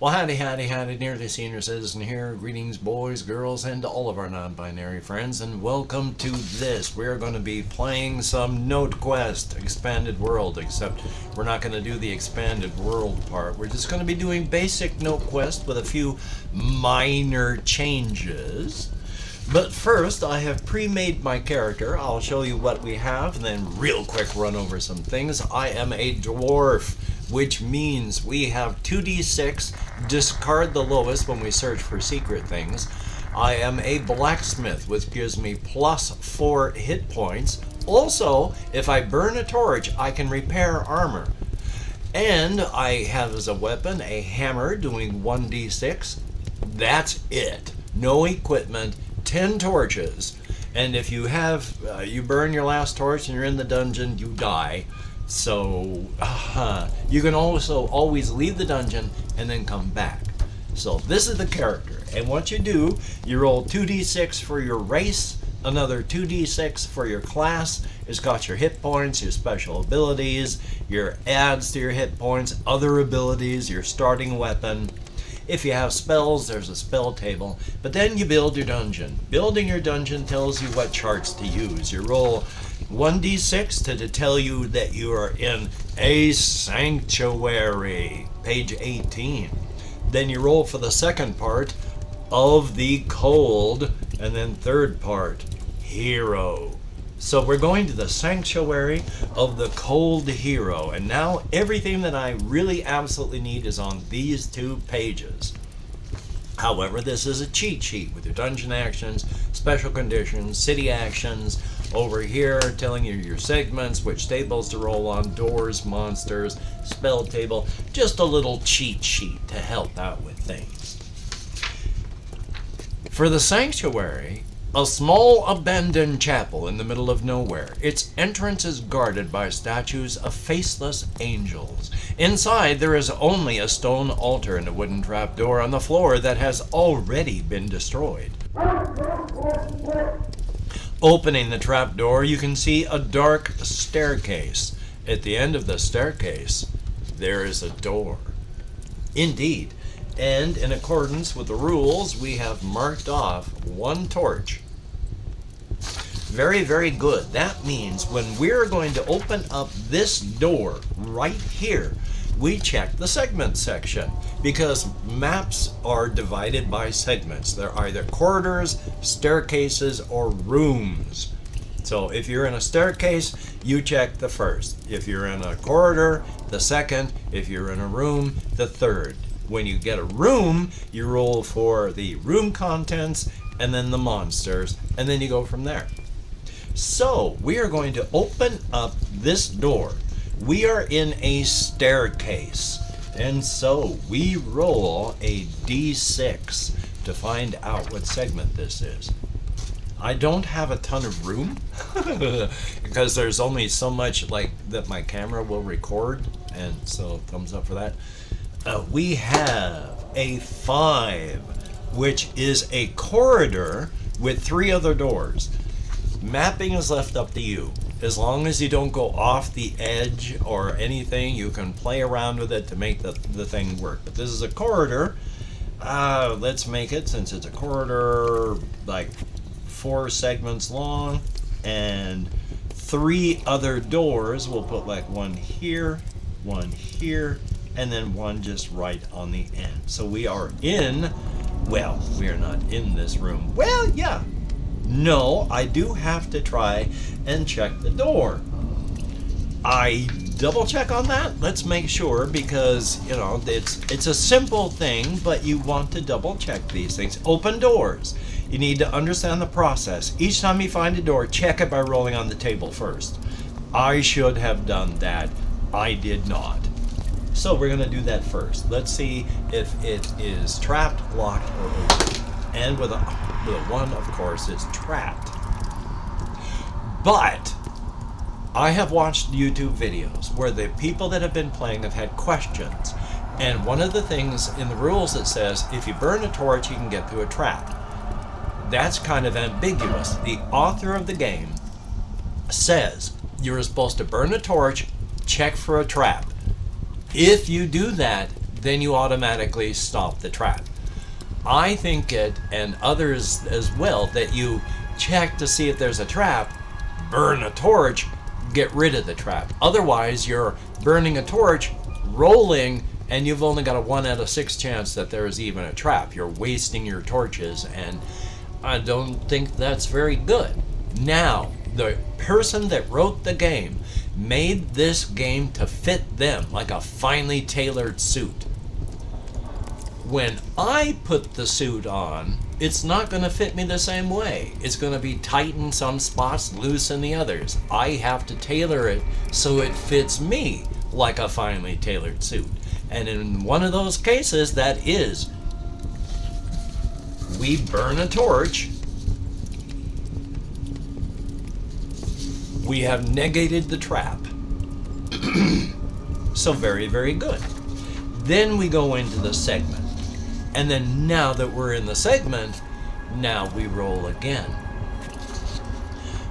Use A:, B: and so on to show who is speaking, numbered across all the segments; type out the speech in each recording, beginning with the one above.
A: Well, howdy, Nearly Senior Citizen here. Greetings, boys, girls, and all of our non-binary friends, and welcome to this. We're going to be playing some Notequest Expanded World, except we're not going to do the Expanded World part. We're just going to be doing basic Notequest with a few minor changes. But first, I have pre-made my character. I'll show you what we have, and then real quick run over some things. I am a dwarf, which means we have 2d6, discard the lowest when we search for secret things. I am a blacksmith, which gives me +4 hit points. Also, if I burn a torch, I can repair armor. And I have as a weapon a hammer doing 1d6. That's it. No equipment, 10 torches. And if you have, you burn your last torch and you're in the dungeon, you die. So you can also always leave the dungeon and then come back. So this is the character, and what you do, you roll 2d6 for your race, another 2d6 for your class. It's got your hit points, your special abilities, your adds to your hit points, other abilities, your starting weapon. If you have spells, there's a spell table. But then you build your dungeon. Building your dungeon tells you what charts to use. You roll 1d6 to tell you that you are in a sanctuary, page 18. Then you roll for the second part of the cold, and then third part, hero. So we're going to the sanctuary of the cold hero, and now everything that I really absolutely need is on these 2 pages. However, this is a cheat sheet with your dungeon actions, special conditions, city actions. Over here, telling you your segments, which tables to roll on, doors, monsters, spell table. Just a little cheat sheet to help out with things. For the sanctuary, a small abandoned chapel in the middle of nowhere. Its entrance is guarded by statues of faceless angels. Inside, there is only a stone altar and a wooden trapdoor on the floor that has already been destroyed. Opening the trapdoor, you can see a dark staircase. At the end of the staircase, there is a door. Indeed, and in accordance with the rules, we have marked off 1 torch. Very, very good. That means when we're going to open up this door right here, we check the segment section, because maps are divided by segments. They're either corridors, staircases, or rooms. So if you're in a staircase, you check the first. If you're in a corridor, the second. If you're in a room, the third. When you get a room, you roll for the room contents and then the monsters, and then you go from there. So we are going to open up this door. We are in a staircase, and so we roll a d6 to find out what segment this is. I don't have a ton of room because there's only so much like that my camera will record, and so thumbs up for that. We have a 5, which is a corridor with 3 other doors. Mapping is left up to you. As long as you don't go off the edge or anything, you can play around with it to make the thing work. But this is a corridor. Let's make it, since it's a corridor, like 4 segments long and 3 other doors. We'll put like 1 here, 1 here, and then 1 just right on the end. So we are in, well, we are not in this room. Well, yeah. No, I do have to try and check the door. I double check on that. Let's make sure, because, you know, it's a simple thing, but you want to double check these things. Open doors. You need to understand the process. Each time you find a door, check it by rolling on the table first. I should have done that. I did not. So we're going to do that first. Let's see if it is trapped, locked, or open. And with a 1, of course, it's trapped. But I have watched YouTube videos where the people that have been playing have had questions. And one of the things in the rules that says, if you burn a torch, you can get through a trap. That's kind of ambiguous. The author of the game says you're supposed to burn a torch, check for a trap. If you do that, then you automatically stop the trap. I think it, and others as well, that you check to see if there's a trap, burn a torch, get rid of the trap. Otherwise, you're burning a torch, rolling, and you've only got a 1 out of 6 chance that there is even a trap. You're wasting your torches, and I don't think that's very good. Now, the person that wrote the game made this game to fit them like a finely tailored suit. When I put the suit on, it's not going to fit me the same way. It's going to be tight in some spots, loose in the others. I have to tailor it so it fits me like a finely tailored suit. And in one of those cases, that is, we burn a torch. We have negated the trap. So very, very good. Then we go into the segment. And then now that we're in the segment, now we roll again.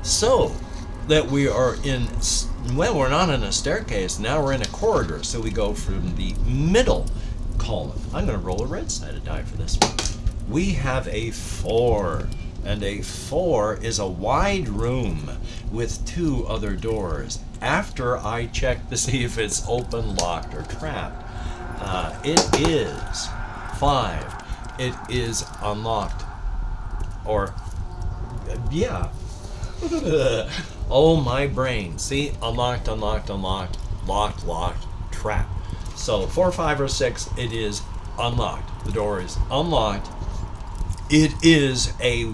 A: So that we are in, well, we're not in a staircase, now we're in a corridor. So we go from the middle column. I'm going to roll a red-sided die for this one. We have a 4. And a 4 is a wide room with 2 other doors. After I check to see if it's open, locked, or trapped, it is 5. It is unlocked. Or, yeah. Oh, my brain. See? Unlocked, unlocked, unlocked, locked, locked, trapped. So 4, 5, or 6, it is unlocked. The door is unlocked. It is a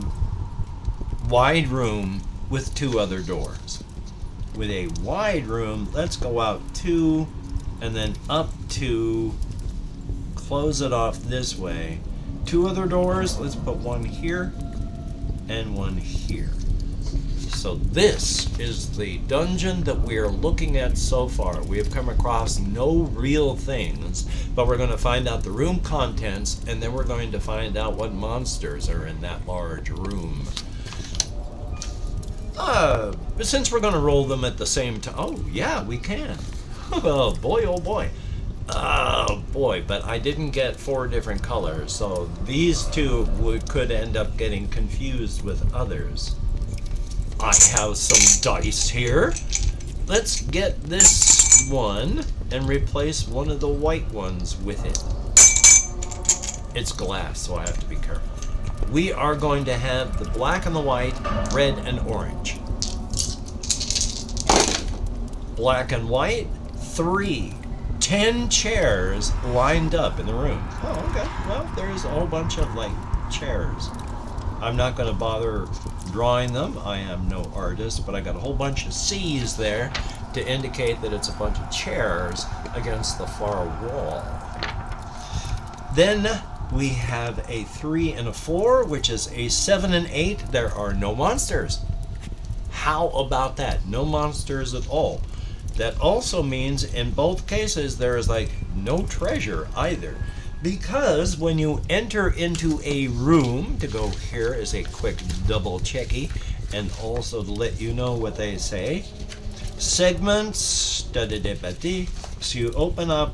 A: wide room with 2 other doors. With a wide room, let's go out 2 and then up 2, close it off this way. 2 other doors, let's put 1 here and 1 here. So this is the dungeon that we are looking at so far. We have come across no real things, but we're going to find out the room contents, and then we're going to find out what monsters are in that large room. But since we're going to roll them at the same time, oh yeah, we can. Oh boy, oh boy. Oh boy, but I didn't get 4 different colors, so these 2 could end up getting confused with others. I have some dice here. Let's get this one and replace one of the white ones with it. It's glass, so I have to be careful. We are going to have the black and the white, red and orange. Black and white, 3. 10 chairs lined up in the room. Oh, okay. Well, there's a whole bunch of, like, chairs. I'm not going to bother drawing them. I am no artist, but I got a whole bunch of C's there to indicate that it's a bunch of chairs against the far wall. Then we have a 3 and a 4, which is a 7 and 8. There are no monsters. How about that? No monsters at all. That also means in both cases there is like no treasure either. Because when you enter into a room, to go here is a quick double checky, and also to let you know what they say. Segments, so you open up.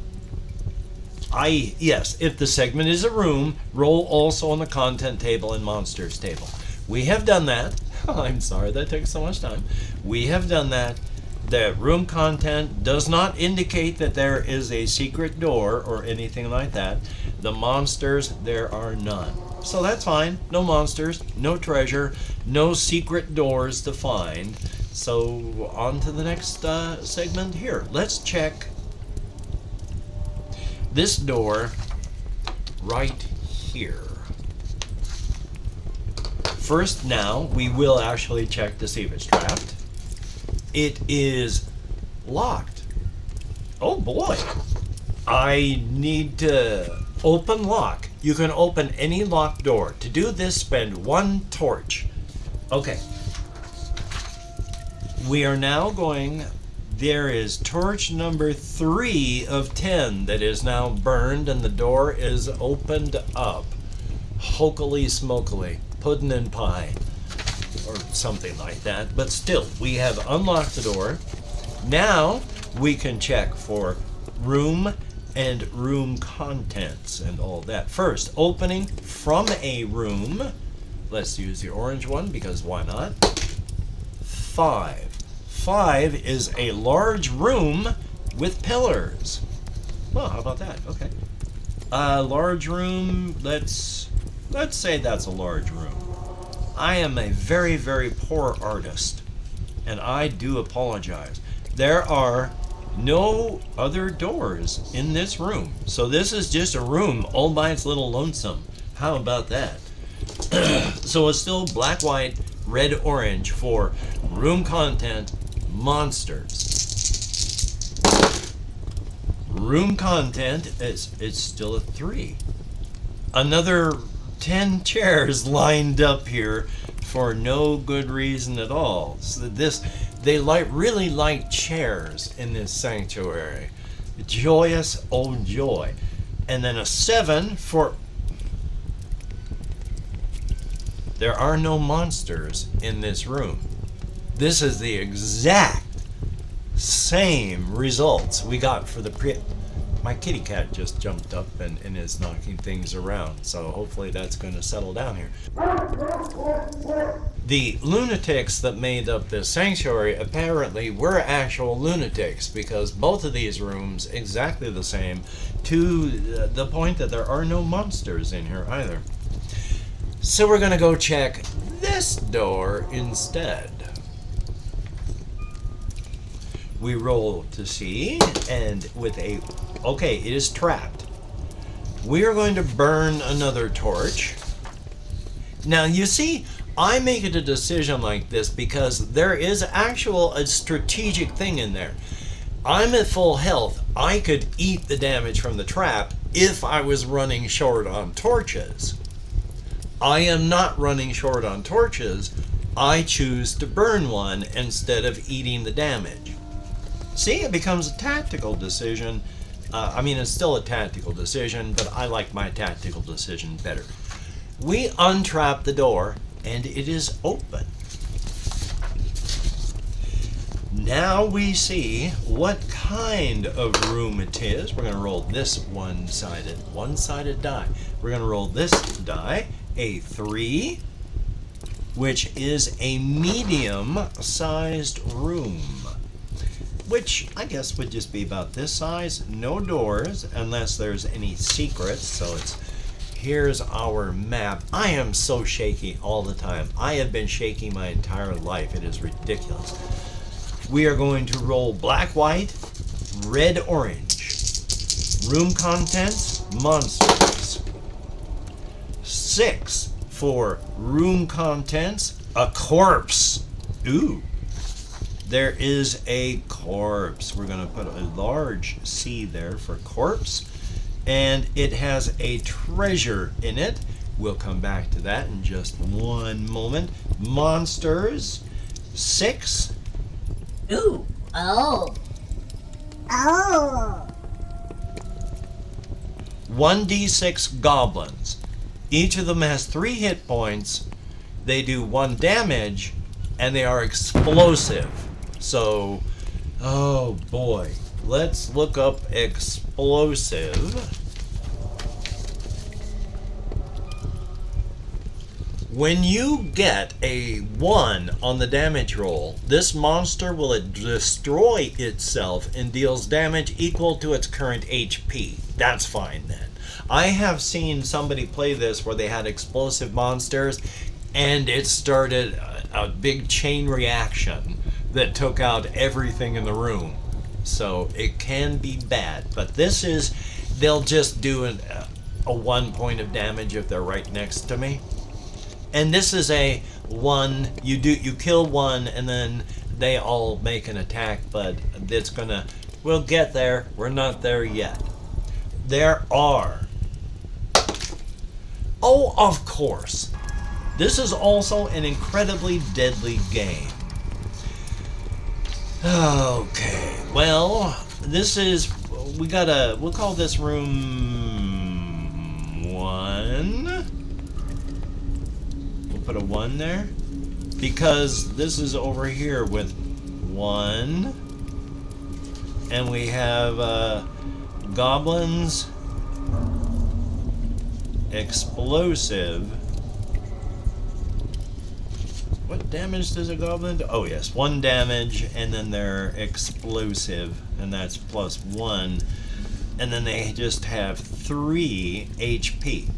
A: Yes, if the segment is a room, roll also on the content table and monsters table. We have done that. I'm sorry that took so much time. We have done that. The room content does not indicate that there is a secret door or anything like that. The monsters, there are none. So that's fine. No monsters, no treasure, no secret doors to find. So on to the next segment here. Let's check this door right here. First now, we will actually check to see if it's trapped. It is locked. Oh boy. I need to open lock. You can open any locked door. To do this, spend 1 torch. Okay. We are now going, there is torch number 3 of 10 that is now burned and the door is opened up. Hokey smokily, puddin' and pie. Or something like that, but still, we have unlocked the door. Now we can check for room and room contents and all that. First, opening from a room. Let's use the orange one because why not? 5. 5 is a large room with pillars. Well, how about that? Okay. A large room, let's say that's a large room. I am a very, very poor artist, and I do apologize. There are no other doors in this room. So this is just a room all by its little lonesome. How about that? So it's still black, white, red, orange for room content, monsters. Room content it's still a 3. Another 10 chairs lined up here for no good reason at all. So they really like chairs in this sanctuary. Joyous, oh joy. And then a 7 for there are no monsters in this room. This is the exact same results we got for the my kitty cat just jumped up and is knocking things around, so hopefully that's going to settle down here. The lunatics that made up this sanctuary apparently were actual lunatics, because both of these rooms exactly the same, to the point that there are no monsters in here either. So we're going to go check this door instead. We roll to see, and with a okay, it is trapped. We are going to burn another torch. Now you see, I make it a decision like this because there is a strategic thing in there. I'm at full health. I could eat the damage from the trap if I was running short on torches. I am not running short on torches. I choose to burn one instead of eating the damage. See, it becomes a tactical decision. It's still a tactical decision, but I like my tactical decision better. We untrap the door, and it is open. Now we see what kind of room it is. We're going to roll this one-sided die. We're going to roll this die, a 3, which is a medium-sized room, which I guess would just be about this size. No doors, unless there's any secrets. So here's our map. I am so shaky all the time. I have been shaky my entire life. It is ridiculous. We are going to roll black, white, red, orange. Room contents, monsters. 6 for room contents, a corpse. Ooh. There is a corpse. We're going to put a large C there for corpse. And it has a treasure in it. We'll come back to that in just one moment. Monsters. 6.
B: Ooh. Oh.
A: 1d6 goblins. Each of them has 3 hit points. They do 1 damage. And they are explosive. So, oh boy, let's look up explosive. When you get a 1 on the damage roll, this monster will destroy itself and deals damage equal to its current HP. That's fine then. I have seen somebody play this where they had explosive monsters and it started a big chain reaction that took out everything in the room. So it can be bad, but they'll just do a 1 point of damage if they're right next to me. And this is a 1, you kill 1 and then they all make an attack, but we'll get there. We're not there yet. There are, oh, of course, this is also an incredibly deadly game. Okay, well, we'll call this room 1. We'll put a 1 there, because this is over here with 1, and we have Goblins, explosive. What damage does a goblin do? Oh yes, 1 damage, and then they're explosive, and that's +1. And then they just have 3 HP.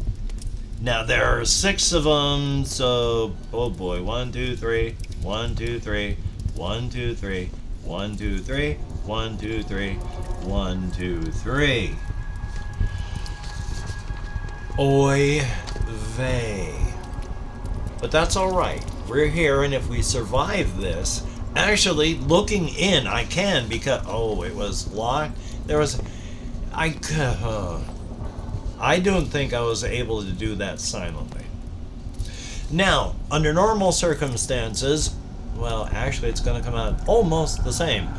A: Now there are 6 of them, so oh boy, 1, 2, 3, 1, 2, 3, 1, 2, 3, 1, 2, 3, 1, 2, 3, 1, 2, 3. Oy vey. But that's alright. We're here, and if we survive this, actually looking in, I can, because oh, it was locked. There was, I don't think I was able to do that silently. Now, under normal circumstances, well, actually, it's going to come out almost the same.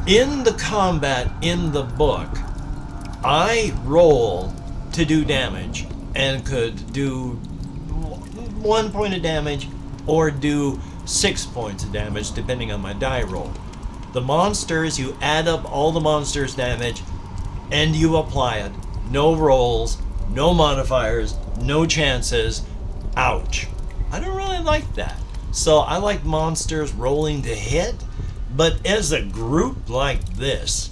A: In the combat in the book, I roll to do damage and could do 1 point of damage or do 6 points of damage depending on my die roll. The monsters, you add up all the monsters' damage and you apply it. No rolls, no modifiers, no chances. Ouch. I don't really like that. So I like monsters rolling to hit, but as a group like this,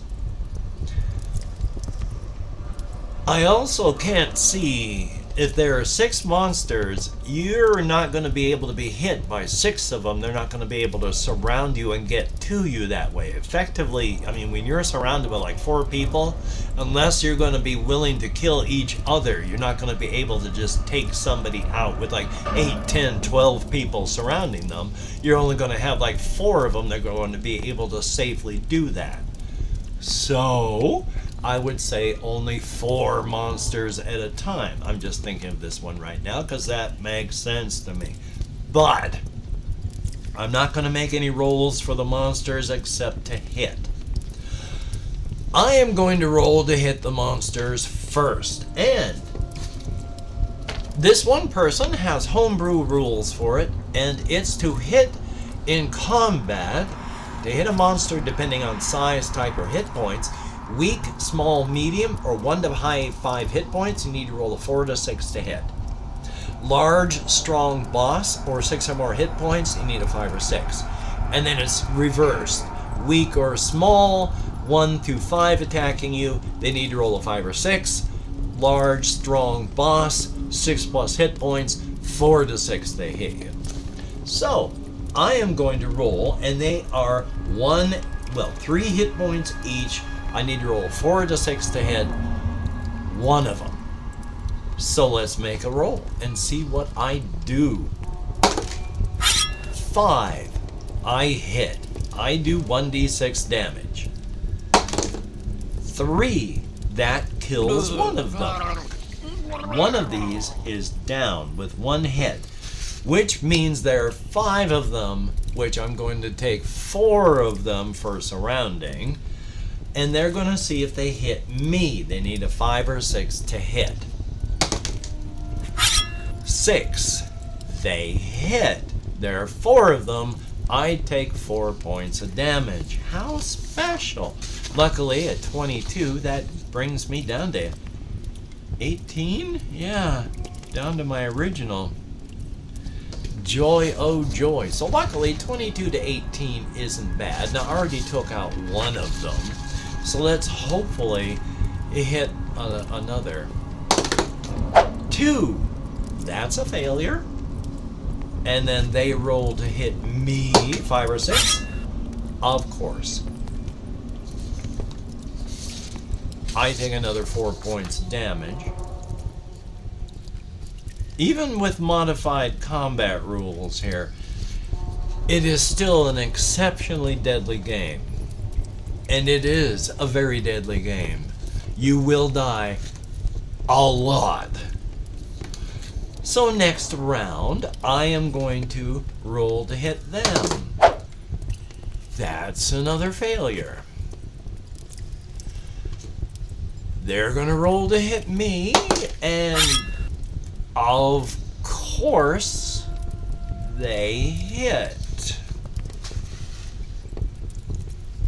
A: I also can't see if there are 6 monsters, you're not going to be able to be hit by 6 of them. They're not going to be able to surround you and get to you that way. Effectively, I mean, when you're surrounded by like 4 people, unless you're going to be willing to kill each other, you're not going to be able to just take somebody out with like 8, 10, 12 people surrounding them. You're only going to have like 4 of them that are going to be able to safely do that. So I would say only 4 monsters at a time. I'm just thinking of this one right now because that makes sense to me. But I'm not going to make any rolls for the monsters except to hit. I am going to roll to hit the monsters first. And this one person has homebrew rules for it, and it's to hit in combat, to hit a monster depending on size, type, or hit points. Weak, small, medium, or 1 to high 5 hit points, you need to roll a 4 to 6 to hit. Large, strong boss, or 6 or more hit points, you need a 5 or 6. And then it's reversed. Weak or small, 1 through 5 attacking you, they need to roll a 5 or 6. Large, strong boss, 6 plus hit points, 4 to 6 they hit you. So, I am going to roll, and they are 3 hit points each. I need to roll a 4 to 6 to hit one of them. So let's make a roll and see what I do. 5. I hit. I do 1d6 damage. 3. That kills one of them. One of these is down with 1 hit, which means there are 5 of them, which I'm going to take 4 of them for surrounding. And they're going to see if they hit me. They need a 5 or 6 to hit. 6. They hit. There are 4 of them. I take 4 points of damage. How special. Luckily, at 22, that brings me down to 18? Yeah, down to my original. Joy, oh joy. So luckily, 22 to 18 isn't bad. Now, I already took out one of them. So let's hopefully hit another. 2. That's a failure. And then they roll to hit me. 5 or 6. Of course. I take another 4 points damage. Even with modified combat rules here, it is still an exceptionally deadly game. And it is a very deadly game. You will die a lot. So next round, I am going to roll to hit them. That's another failure. They're going to roll to hit me, and of course, they hit.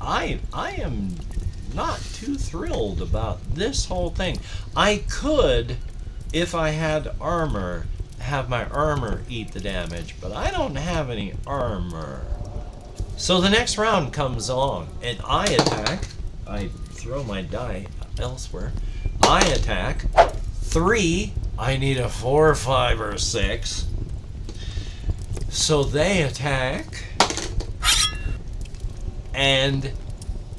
A: I am not too thrilled about this whole thing. I could, if I had armor, have my armor eat the damage, but I don't have any armor. So the next round comes along, and I attack. I throw my die elsewhere. I attack. 3. I need a 4, 5, or 6. So they attack and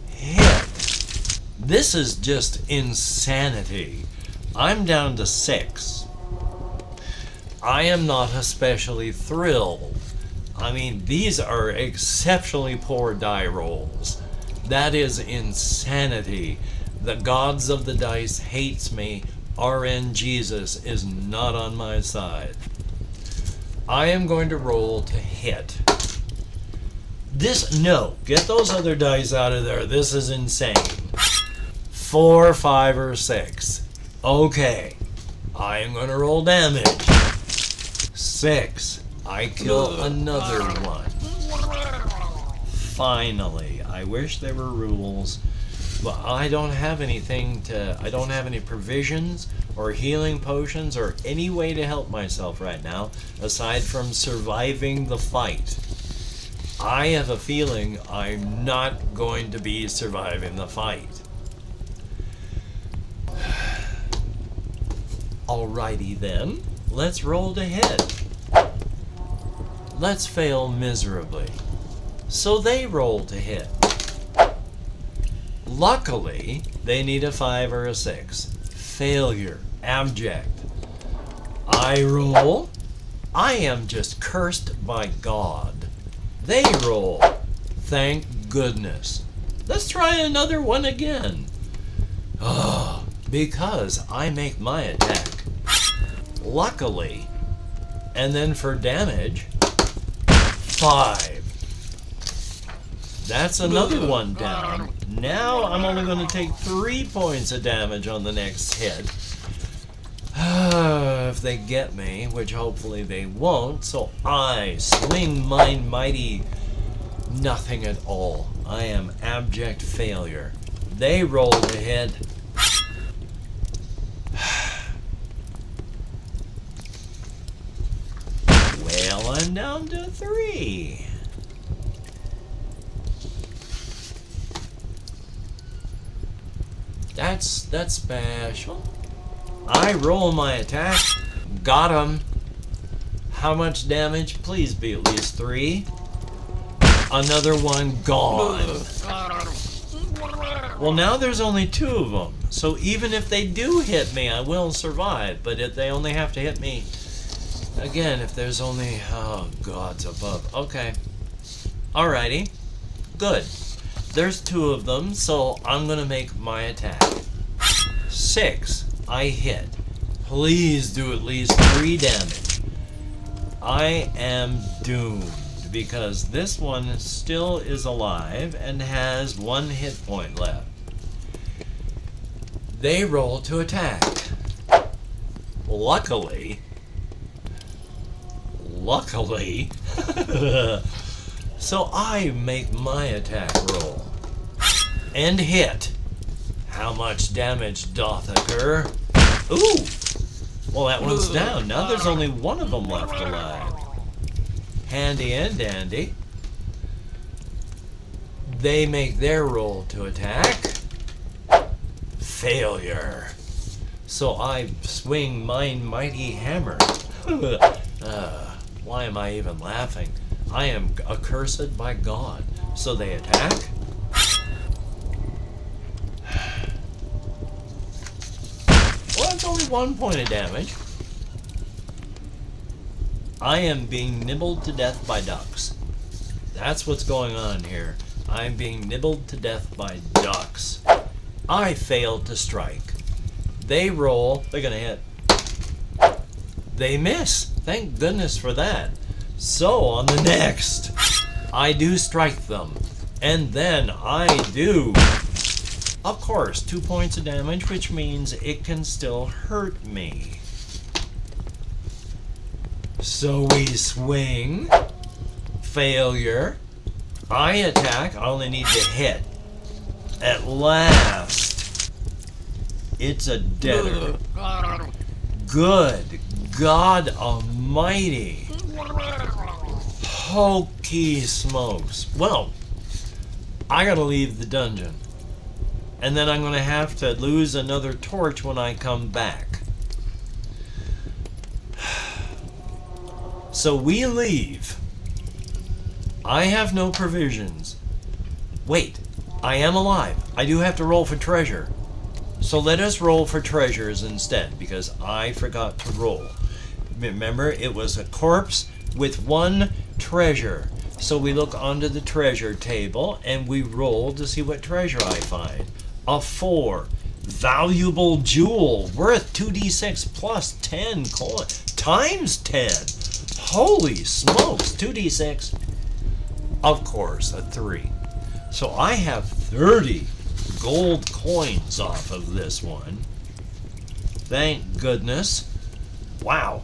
A: hit. This is just insanity. I'm down to 6. I am not especially thrilled. I mean, these are exceptionally poor die rolls. That is insanity. The gods of the dice hates me. RN Jesus is not on my side. I am going to roll to hit. No, get those other dice out of there. This is insane. 4, 5, or 6. Okay, I am going to roll damage. 6. I kill another one. Finally, I wish there were rules, but I don't have anything I don't have any provisions or healing potions or any way to help myself right now, aside from surviving the fight. I have a feeling I'm not going to be surviving the fight. Alrighty then, let's roll to hit. Let's fail miserably. So they roll to hit. Luckily, they need a 5 or a 6. Failure. Abject. I roll. I am just cursed by God. They roll. Thank goodness. Let's try another one again. Oh, because I make my attack. Luckily. And then for damage, 5. That's another one down. Now I'm only going to take 3 points of damage on the next hit. If they get me, which hopefully they won't, so I swing my mighty nothing at all. I am abject failure. They roll to hit. Well, I'm down to 3. That's special. I roll my attack. Got him. How much damage? Please be at least 3. Another one gone. Well, now there's only 2 of them. So even if they do hit me, I will survive. But if they only have to hit me again, if there's only... Oh, gods above. Okay. Alrighty. Good. There's 2 of them, so I'm going to make my attack. 6. I hit. Please do at least 3 damage. I am doomed because this one still is alive and has 1 hit point left. They roll to attack. Luckily, so I make my attack roll and hit. How much damage doth occur? Ooh! Well, that one's down. Now there's only 1 of them left alive. Handy and dandy. They make their roll to attack. Failure. So I swing my mighty hammer. Why am I even laughing? I am accursed by God. So they attack. Well, it's only 1 point of damage. I am being nibbled to death by ducks. That's what's going on here. I'm being nibbled to death by ducks. I failed to strike. They roll. They're going to hit. They miss. Thank goodness for that. So on the next, I do strike them. And then I do. Of course, 2 points of damage, which means it can still hurt me. So we swing. Failure. I attack. I only need to hit. At last. It's a debtor. Good God Almighty. Hokey smokes. Well, I gotta leave the dungeon. And then I'm gonna have to lose another torch when I come back. So we leave. I have no provisions. Wait, I am alive. I do have to roll for treasure. So let us roll for treasures instead, because I forgot to roll. Remember, it was a corpse with one treasure. So we look onto the treasure table and we roll to see what treasure I find. A 4. Valuable jewel worth 2d6 plus 10 coin times 10. Holy smokes, 2d6. Of course, a 3. So I have 30 gold coins off of this one. Thank goodness. Wow.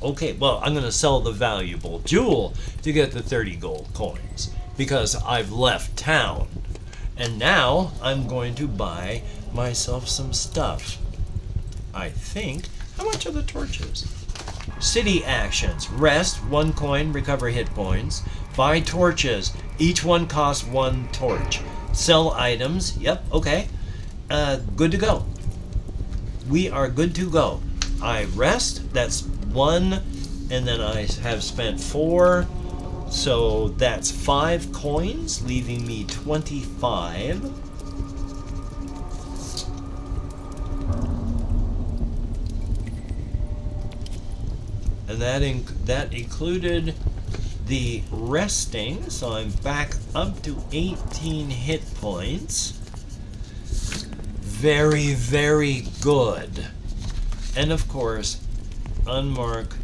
A: Okay, well, I'm going to sell the valuable jewel to get the 30 gold coins because I've left town. And now I'm going to buy myself some stuff. I think. How much are the torches? City actions. Rest, 1 coin, recover hit points. Buy torches. Each one costs 1 torch. Sell items. Yep, okay. Good to go. We are good to go. I rest. That's 1. And then I have spent 4. So that's 5 coins, leaving me 25. And that included the resting, so I'm back up to 18 hit points. Very, very good. And of course, unmark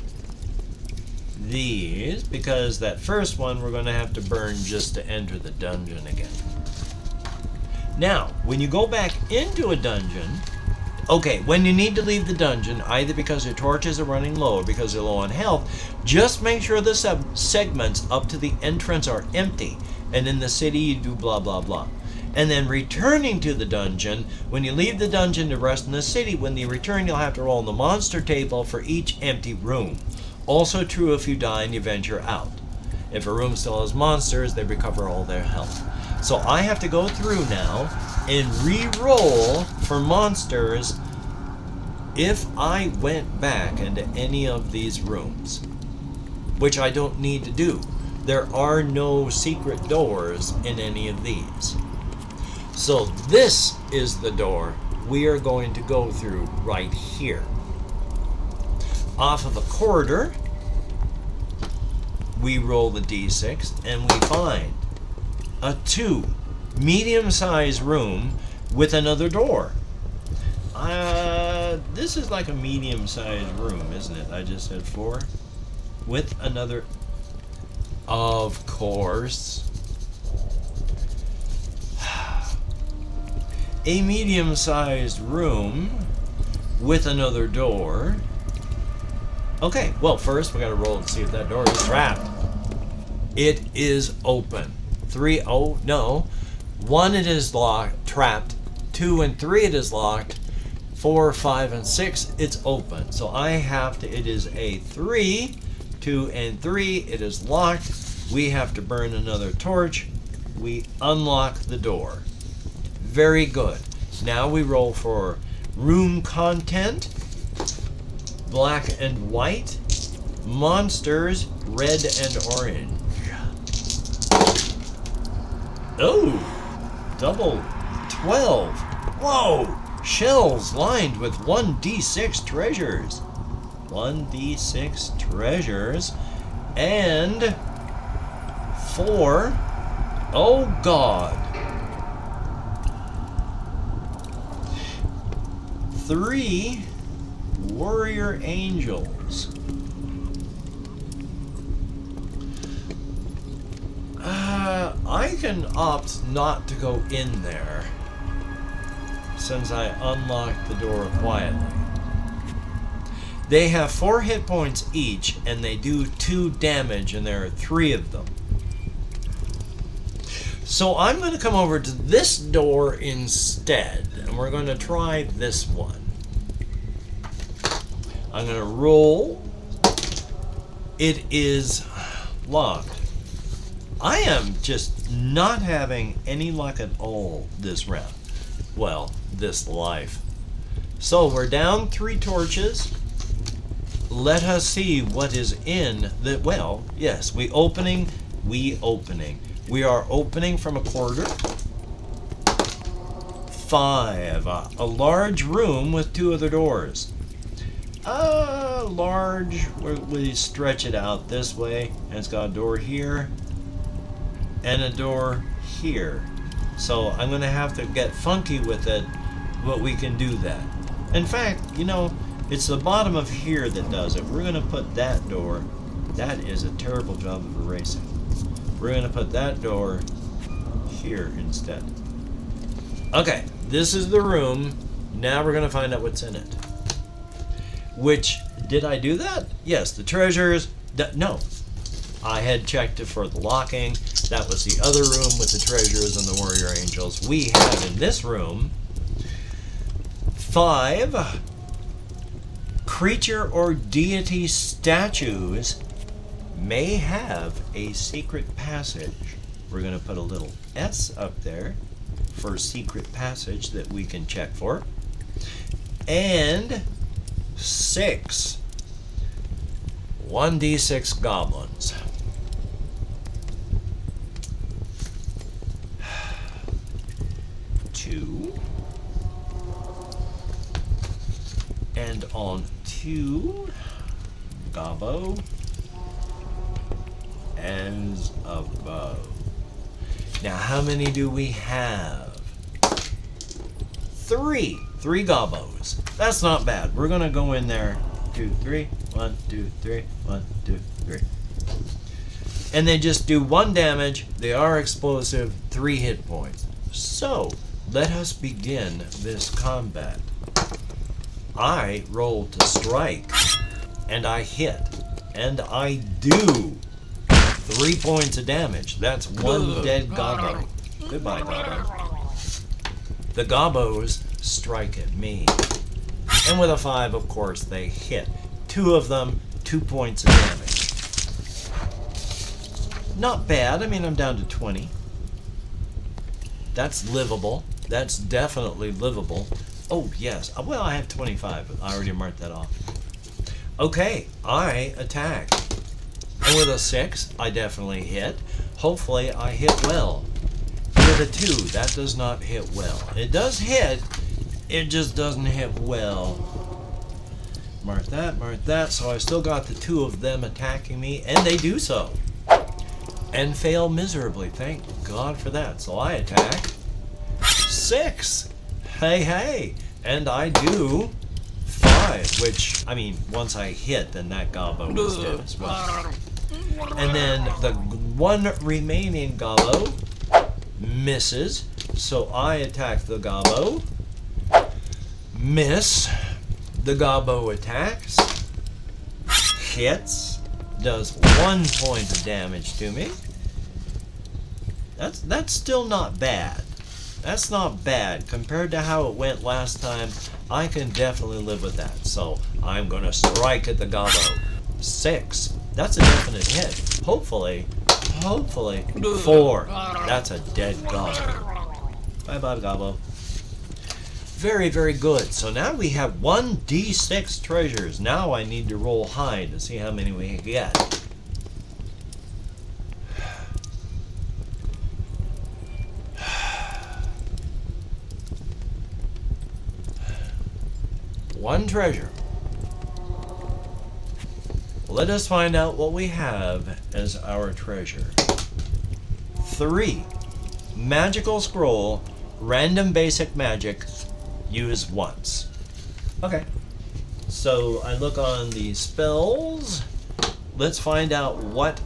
A: these, because that first one we're going to have to burn just to enter the dungeon again. Now, when you go back into a dungeon, okay, when you need to leave the dungeon, either because your torches are running low or because they're low on health, just make sure the segments up to the entrance are empty. And in the city, you do blah, blah, blah. And then returning to the dungeon, when you leave the dungeon to rest in the city, when you return, you'll have to roll on the monster table for each empty room. Also true if you die and you venture out. If a room still has monsters, they recover all their health. So I have to go through now and re-roll for monsters if I went back into any of these rooms, which I don't need to do. There are no secret doors in any of these. So this is the door we are going to go through right here. Off of a corridor, we roll the d6 and we find a 2, medium-sized room with another door. This is like a medium-sized room, isn't it? I just said 4. With another, of course. A medium-sized room with another door. Okay, well, first we gotta roll and see if that door is trapped. It is open. 3, oh, no. 1, it is locked, trapped. 2 and 3, it is locked. 4, 5, and 6, it's open. So I have to, it is a 3, 2, and 3, it is locked. We have to burn another torch. We unlock the door. Very good. Now we roll for room content. Black and white, monsters, red and orange. Oh, double 12. Whoa, shelves lined with 1d6 treasures. 1d6 treasures and 4. Oh God. 3 warrior angels. I can opt not to go in there since I unlocked the door quietly. They have 4 hit points each and they do 2 damage, and there are 3 of them. So I'm going to come over to this door instead, and we're going to try this one. I'm going to roll. It is locked. I am just not having any luck at all this round. Well, this life. So we're down 3 torches. Let us see what is in the, well, yes, we are opening from a quarter. 5, a large room with 2 other doors. Large, we stretch it out this way, and it's got a door here and a door here. So I'm going to have to get funky with it, but we can do that. In fact, you know, it's the bottom of here that does it. We're going to put that door, that is a terrible job of erasing. We're going to put that door here instead. Okay, this is the room. Now we're going to find out what's in it. Which, did I do that? Yes, the treasures, no. I had checked it for the locking. That was the other room with the treasures and the warrior angels. We have in this room 5 creature or deity statues may have a secret passage. We're going to put a little S up there for secret passage that we can check for. And 6 1d6 goblins. And on 2, gobbo as above. Now, how many do we have? 3 gobbos. That's not bad. We're gonna go in there. 2, 3. 1, 2, 3. 1, 2, 3. And they just do 1 damage. They are explosive. 3 hit points. So let us begin this combat. I roll to strike, and I hit, and I do 3 points of damage. That's 1 dead gobbo. Goodbye, gobbo. The gobbos strike at me, and with a 5, of course, they hit. 2 of them, 2 points of damage. Not bad. I mean, I'm down to 20. That's livable. That's definitely livable. Oh, yes. Well, I have 25, but I already marked that off. Okay, I attack. And with a 6, I definitely hit. Hopefully, I hit well. With a 2, that does not hit well. It does hit, it just doesn't hit well. Mark that. So I still got the 2 of them attacking me, and they do so. And fail miserably. Thank God for that. So I attack. 6. Hey. And I do 5, which, I mean, once I hit, then that gobbo is dead as well. And then the 1 remaining gobbo misses. So I attack the gobbo. Miss. The gobbo attacks. Hits. Does 1 point of damage to me. That's still not bad. That's not bad. Compared to how it went last time, I can definitely live with that. So I'm going to strike at the gobbo. 6. That's a definite hit. Hopefully. 4. That's a dead gobbo. Bye-bye, gobbo. Very, very good. So now we have 1d6 treasures. Now I need to roll high to see how many we can get. One treasure. Let us find out what we have as our treasure. 3. Magical scroll, random basic magic, use once. Okay. So I look on the spells. Let's find out what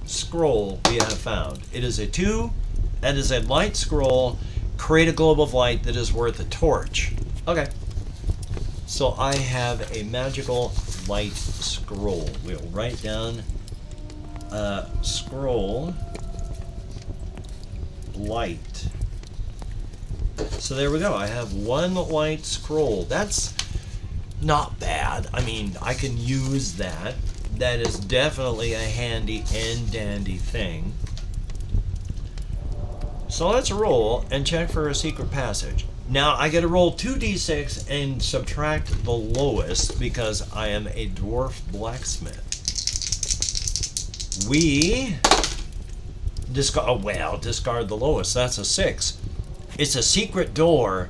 A: scroll we have found. It is a 2. That is a light scroll. Create a globe of light that is worth a torch. Okay. So I have a magical light scroll. We'll write down scroll light. So there we go. I have one light scroll. That's not bad. I mean, I can use that. That is definitely a handy and dandy thing. So let's roll and check for a secret passage. Now I gotta roll 2d6 and subtract the lowest because I am a dwarf blacksmith. We discard the lowest. That's a 6. It's a secret door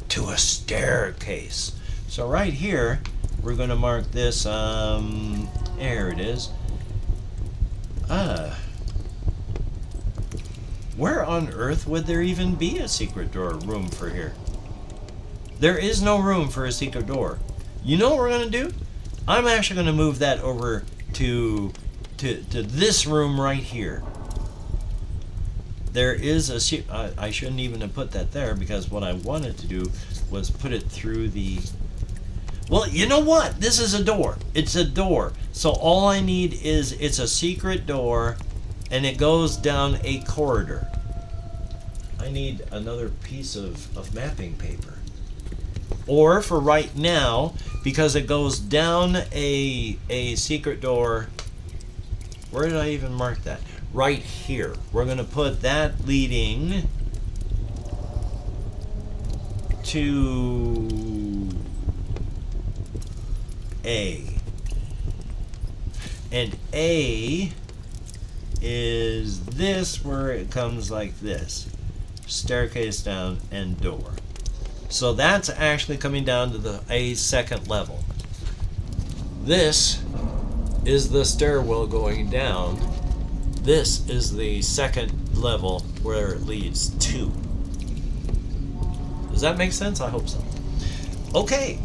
A: to a staircase. So right here, we're gonna mark this. There it is. Where on earth would there even be a secret door room for here? There is no room for a secret door. You know what we're gonna do? I'm actually gonna move that over to this room right here. There is a I shouldn't even have put that there because what I wanted to do was put it through the. Well, you know what? This is a door. It's a door. So all I need is it's a secret door and it goes down a corridor. I need another piece of mapping paper. Or for right now, because it goes down a secret door. Where did I even mark that? Right here. We're going to put that leading to A. And A is this where it comes like this. Staircase down and door. So that's actually coming down to the A second level. This is the stairwell going down. This is the second level where it leads to. Does that make sense? I hope so. Okay.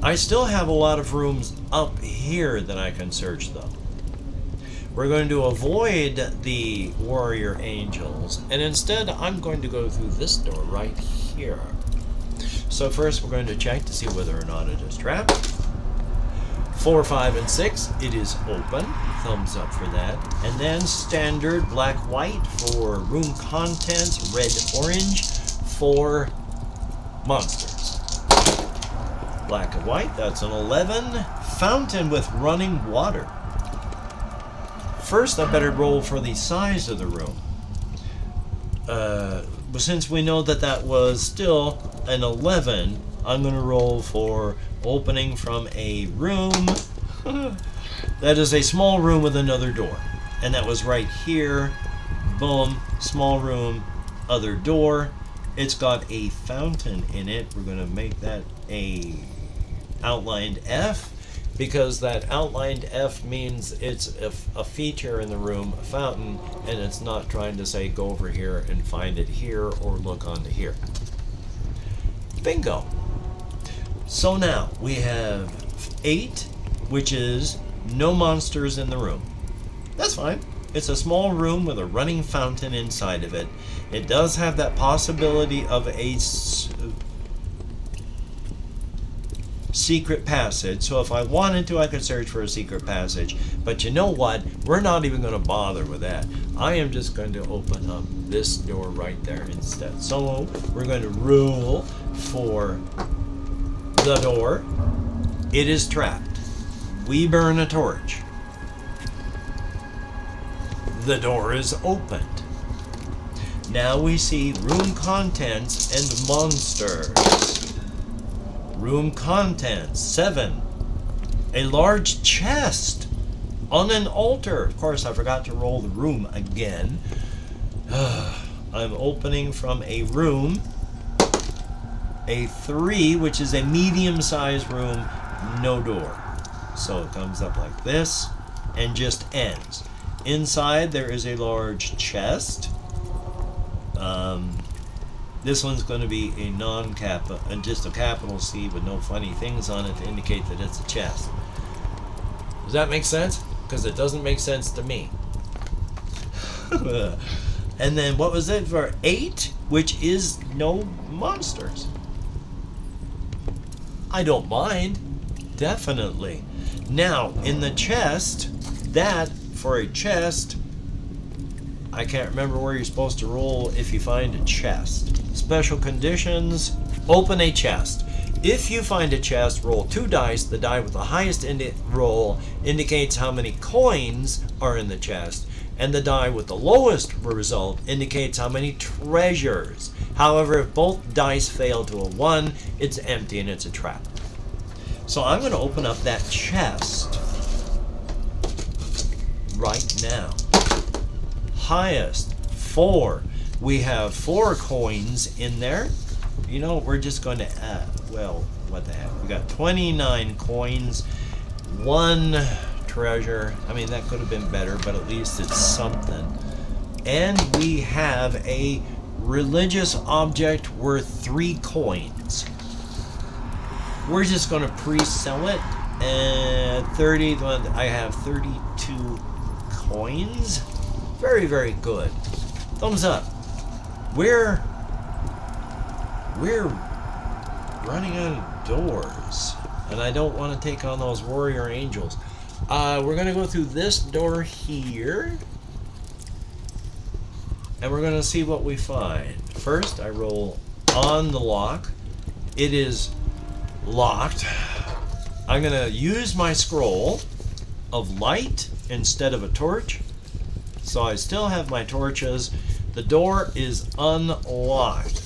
A: I still have a lot of rooms up here that I can search though. We're going to avoid the warrior angels and instead I'm going to go through this door right here. So first we're going to check to see whether or not it is trapped. 4, 5, and 6, it is open. Thumbs up for that. And then standard black, white for room contents, red, orange for monsters. Black and white, that's an 11. Fountain with running water. First, I better roll for the size of the room. But since we know that that was still an 11, I'm going to roll for opening from a room. That is a small room with another door. And that was right here. Boom. Small room, other door. It's got a fountain in it. We're going to make that a outlined F. Because that outlined F means it's a feature in the room, a fountain, and it's not trying to say go over here and find it here or look onto here. Bingo. So now we have 8, which is no monsters in the room. That's fine. It's a small room with a running fountain inside of it. It does have that possibility of a secret passage, so if I wanted to I could search for a secret passage, but you know what, we're not even going to bother with that. I am just going to open up this door right there instead. So we're going to roll for the door. It is trapped. We burn a torch. The door is opened. Now we see room contents and monsters. Room contents, 7. A large chest on an altar. Of course, I forgot to roll the room again. I'm opening from a room. A 3, which is a medium-sized room, no door. So it comes up like this and just ends. Inside there is a large chest. This one's going to be a non-capital, and just a capital C with no funny things on it to indicate that it's a chest. Does that make sense? Because it doesn't make sense to me. And then what was it for 8, which is no monsters? I don't mind. Definitely. Now, in the chest, that, for a chest, I can't remember where you're supposed to roll if you find a chest. Special conditions, open a chest. If you find a chest, roll 2 dice. The die with the highest roll indicates how many coins are in the chest, and the die with the lowest result indicates how many treasures. However, if both dice fail to a 1, it's empty and it's a trap. So I'm going to open up that chest right now. Highest 4. We have 4 coins in there. You know, we're just going to well, what the heck? We got 29 coins, 1 treasure. I mean, that could have been better, but at least it's something. And we have a religious object worth 3 coins. We're just going to pre-sell it. And 30, I have 32 coins. Very, very good. Thumbs up. We're running out of doors, and I don't want to take on those warrior angels. We're going to go through this door here, and we're going to see what we find. First, I roll on the lock. It is locked. I'm going to use my scroll of light instead of a torch, so I still have my torches. The door is unlocked.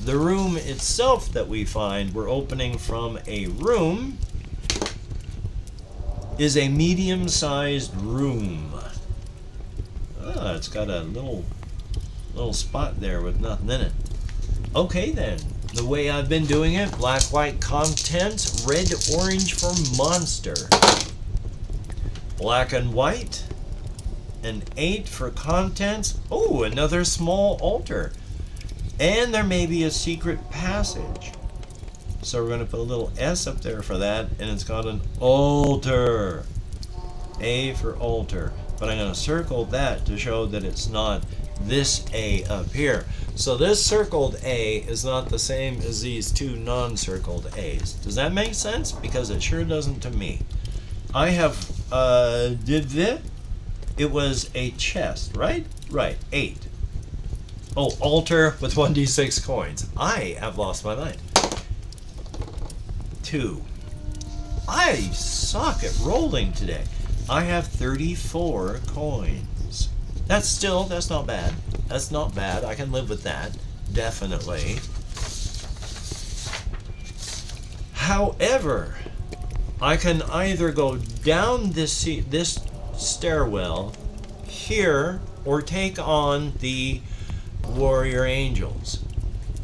A: The room itself that we find, we're opening from a room, is a medium-sized room. It's got a little spot there with nothing in it. Okay then, the way I've been doing it, black, white contents, red, orange for monster. Black and white, an 8 for contents. Oh, another small altar. And there may be a secret passage. So we're going to put a little S up there for that, and it's got an altar. A for altar. But I'm going to circle that to show that it's not this A up here. So this circled A is not the same as these 2 non-circled A's. Does that make sense? Because it sure doesn't to me. I have, it was a chest, right? Right, 8. Oh, altar with 1d6 coins. I have lost my mind. 2. I suck at rolling today. I have 34 coins. That's not bad. That's not bad. I can live with that. Definitely. However, I can either go down this stairwell here or take on the warrior angels.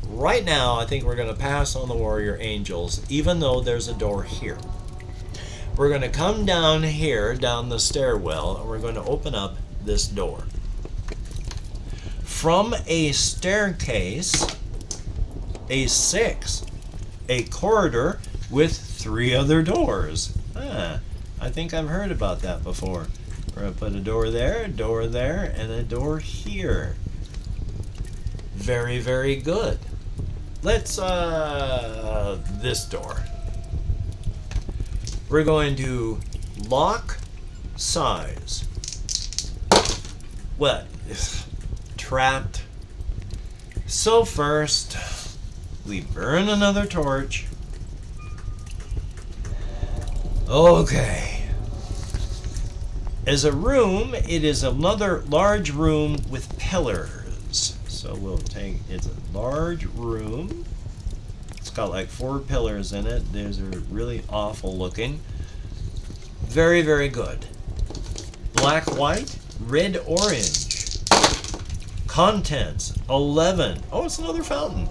A: Right now, I think we're going to pass on the warrior angels, even though there's a door here. We're going to come down here, down the stairwell, and we're going to open up this door. From a staircase, a 6, a corridor with 3 other doors. I think I've heard about that before. We're going to put a door there, and a door here. Very, very good. Let's, this door. We're going to lock size. What? Trapped. So first, we burn another torch. Okay. As a room, it is another large room with pillars. So we'll take, it's a large room. It's got like 4 pillars in it. These are really awful looking. Very, very good. Black, white, red, orange. Contents, 11. Oh, it's another fountain.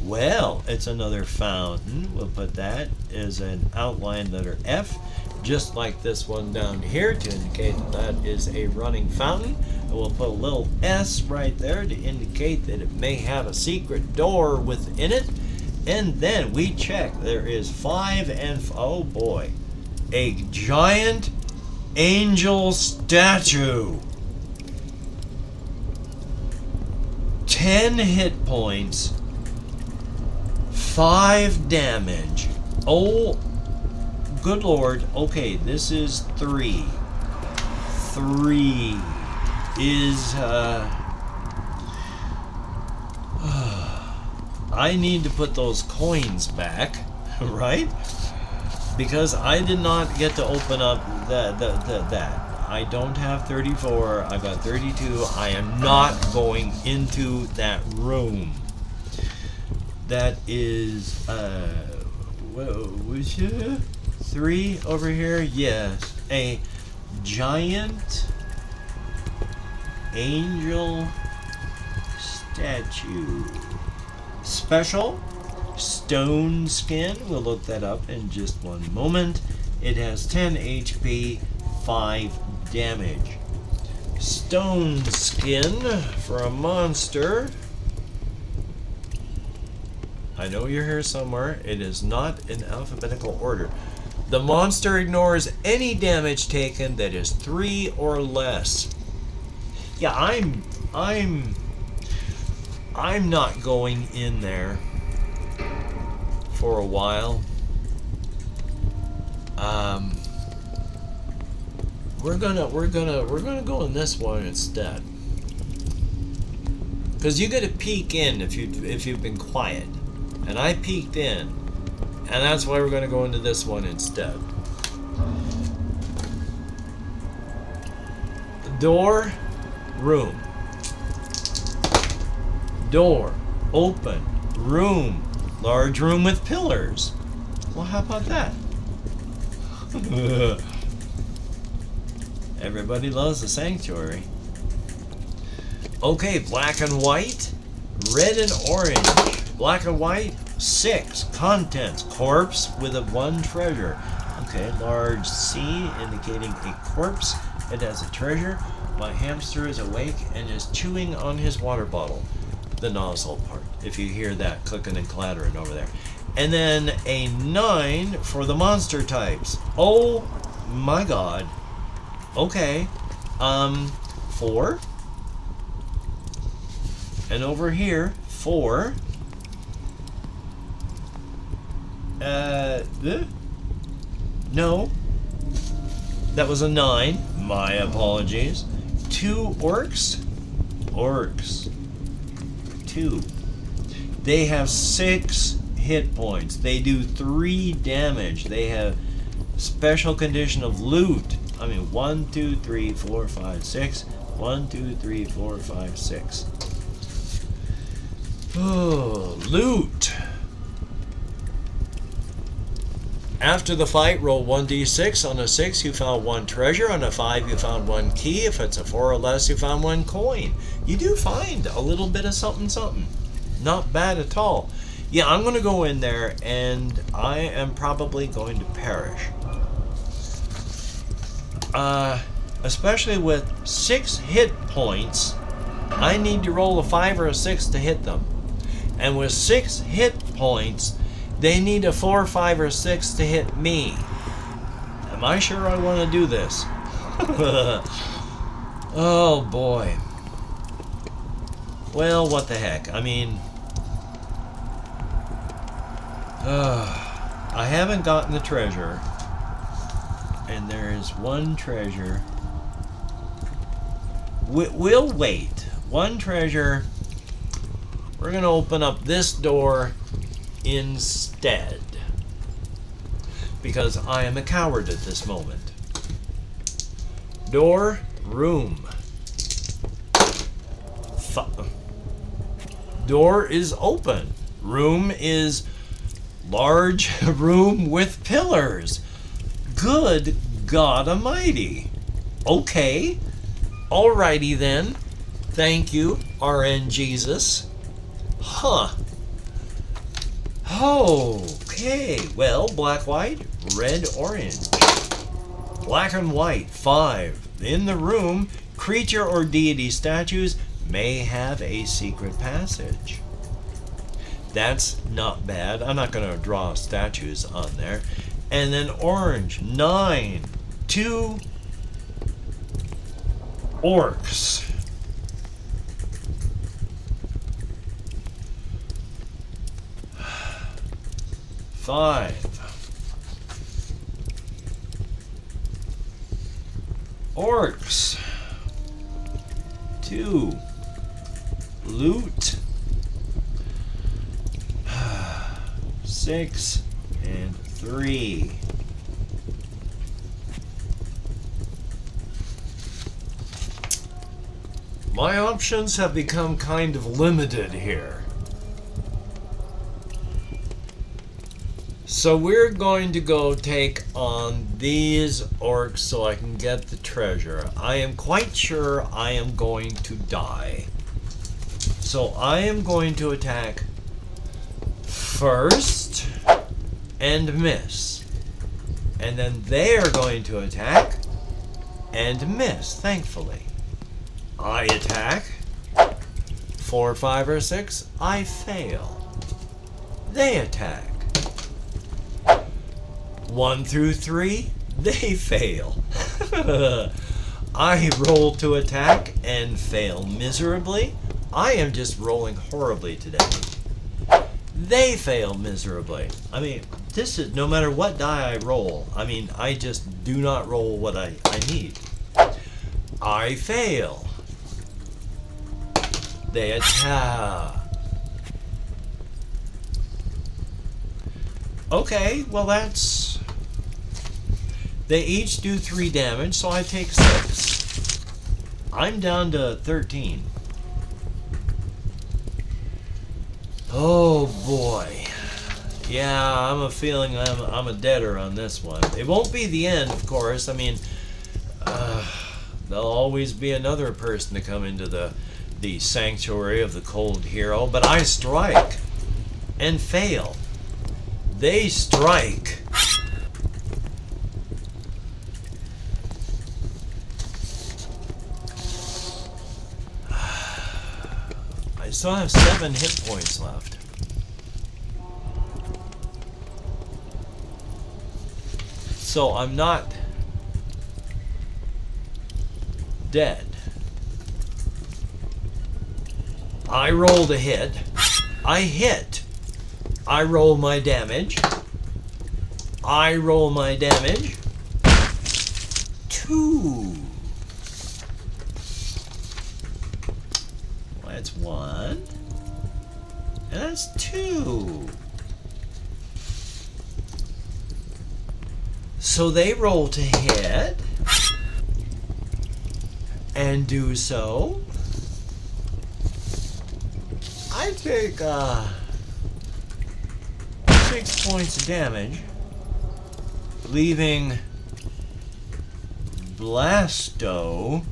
A: Well, it's another fountain. We'll put that as an outline letter F, just like this one down here to indicate that is a running fountain. And we'll put a little S right there to indicate that it may have a secret door within it. And then we check. There is 5 and, oh boy, a giant angel statue. 10 hit points, 5 damage. Oh, good lord. Okay, this is 3. is I need to put those coins back, right? Because I did not get to open up that. I don't have 34. I've got 32. I am not going into that room. That is, was it 3 over here? Yes. A giant angel statue. Special stone skin. We'll look that up in just one moment. It has 10 HP, 5 damage. Stone skin for a monster. I know you're here somewhere. It is not in alphabetical order. The monster ignores any damage taken that is 3 or less. Yeah, I'm not going in there for a while. We're gonna go in this one instead. Cause you get to peek in if you've been quiet, and I peeked in, and that's why we're gonna go into this one instead. Door, room. Door, open, room, large room with pillars. Well, how about that? Everybody loves the sanctuary. Okay, black and white, red and orange. Black and white, 6. Contents, corpse with a 1 treasure. Okay, large C indicating a corpse. It has a treasure. My hamster is awake and is chewing on his water bottle. The nozzle part, if you hear that clicking and clattering over there. And then a 9 for the monster types. Oh my god. Okay. 4. And over here, 4. No. That was a 9. My apologies. 2 orcs. Orcs. 2. They have 6 hit points. They do 3 damage. They have special condition of loot. I mean, 1, 2, 3, 4, 5, 6. 1, 2, 3, 4, 5, 6. Oh, loot. After the fight, roll 1d6. On a 6, you found 1 treasure. On a 5, you found 1 key. If it's a 4 or less, you found 1 coin. You do find a little bit of something, something. Not bad at all. Yeah, I'm going to go in there, and I am probably going to perish. Especially with 6 hit points, I need to roll a 5 or a 6 to hit them. And with 6 hit points, they need a 4, 5, or 6 to hit me. Am I sure I want to do this? Oh boy. Well, what the heck. I mean, I haven't gotten the treasure. And there is 1 treasure. We'll wait. 1 treasure. We're going to open up this door instead. Because I am a coward at this moment. Door, room. Door is open. Room is large room with pillars. Good God Almighty. Okay. Alrighty then. Thank you, RN Jesus. Huh. Okay. Well, black, white, red, orange. Black and white, 5. In the room, creature or deity statues may have a secret passage. That's not bad. I'm not going to draw statues on there. And then orange, 9. 2 orcs. Five. Orcs. 2. Loot. 6 and 3. My options have become kind of limited here. So we're going to go take on these orcs so I can get the treasure. I am quite sure I am going to die. So I am going to attack first and miss. And then they are going to attack and miss, thankfully. I attack. 4, 5, or 6, I fail. They attack. 1 through 3, they fail. I roll to attack and fail miserably. I am just rolling horribly today. They fail miserably. I mean, this is no matter what die I roll. I mean, I just do not roll what I need. I fail. They attack. Okay, well that's... They each do 3 damage, so I take 6. I'm down to 13. Oh boy. Yeah, I'm a feeling I'm a deader on this one. It won't be the end, of course. I mean, there'll always be another person to come into the sanctuary of the cold hero, but I strike and fail. They strike. I still have 7 hit points left. So I'm not dead. I rolled a hit. I hit. I roll my damage. I roll my damage. 2. Well, that's 1. And that's 2. So they roll to hit. And do so. I take 6 points of damage, leaving Blasto,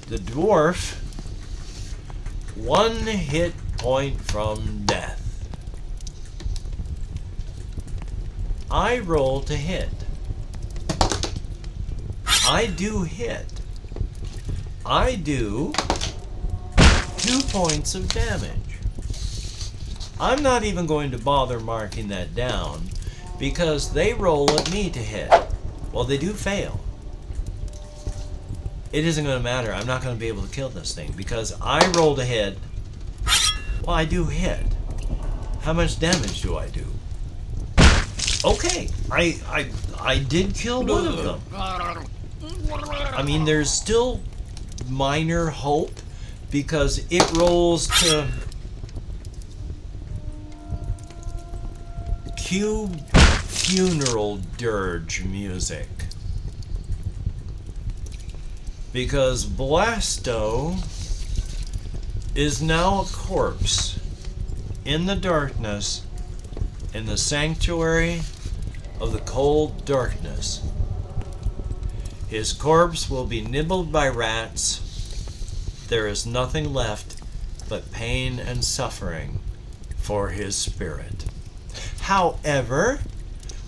A: the dwarf, 1 hit point from death. I roll to hit. I do hit. I do 2 points of damage. I'm not even going to bother marking that down because they roll at me to hit. Well, they do fail. It isn't going to matter. I'm not going to be able to kill this thing because I roll to hit. Well, I do hit. How much damage do I do? Okay, I did kill one of them. I mean, there's still minor hope because it rolls to cue funeral dirge music. Because Blasto is now a corpse in the darkness in the sanctuary of the cold darkness. His corpse will be nibbled by rats. There is nothing left but pain and suffering for his spirit. However,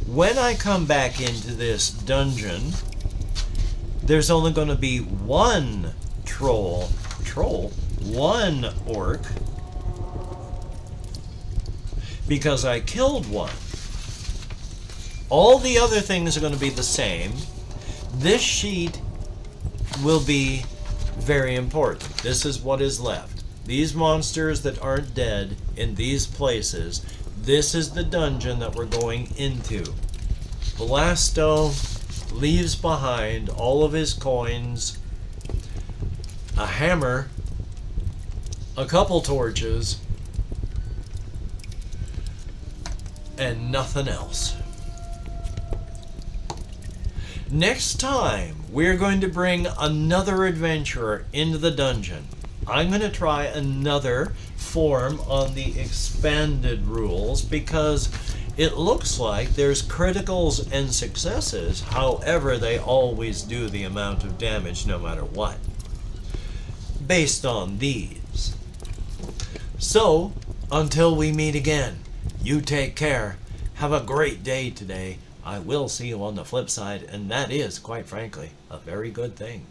A: when I come back into this dungeon, there's only going to be 1 1 orc, because I killed 1. All the other things are going to be the same. This sheet will be very important. This is what is left. These monsters that aren't dead in these places, this is the dungeon that we're going into. Blasto leaves behind all of his coins, a hammer a couple torches, and nothing else. Next time, we're going to bring another adventurer into the dungeon. I'm going to try another form on the expanded rules because it looks like there's criticals and successes. However, they always do the amount of damage no matter what, based on these. So, until we meet again, you take care. Have a great day today. I will see you on the flip side, and that is, quite frankly, a very good thing.